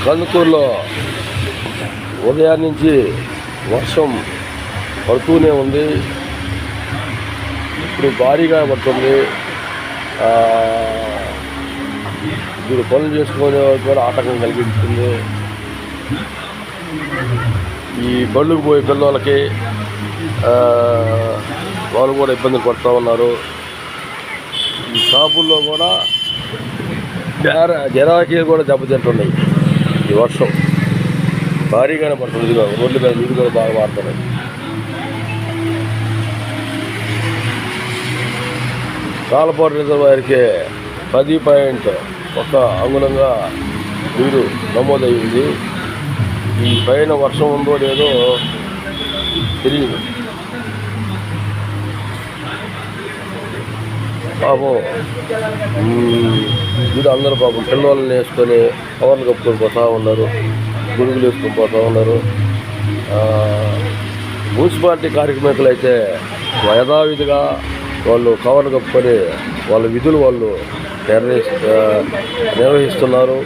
కందుకూరులో ఉదయం నుంచి వర్షం పడుతూనే ఉంది. ఇప్పుడు భారీగా పడుతుంది. ఇప్పుడు పనులు చేసుకునే వాళ్ళకి కూడా ఆటంకం కలిగిస్తుంది. ఈ బళ్ళుకు పోయే పిల్లలకి వాళ్ళు కూడా ఇబ్బంది పడుతూ ఉన్నారు. ఈ షాపుల్లో కూడా గిరాకీలు కూడా దెబ్బతింటున్నాయి. ఈ వర్షం భారీగానే పడుతుంది. రోడ్ల మీద నీళ్ళు కూడా బాగా మారుతున్నాయి. కాలపాడు రిజర్వాయర్కి 10.1 అంగుళంగా నీరు నమోదయ్యింది. ఈ పైన వర్షం ఉందో లేదో తెలియదు. పాపం వీడు అందరూ పాపం పిల్లల్ని వేసుకొని కవర్లు కప్పుకొని పోతూ ఉన్నారు, గొడుగులు వేసుకొని పోతూ ఉన్నారు. మున్సిపాలిటీ కార్యక్రమాలు అయితే యథావిధిగా వాళ్ళు కవర్లు కప్పుకొని వాళ్ళ విధులు వాళ్ళు నిర్వహిస్తున్నారు.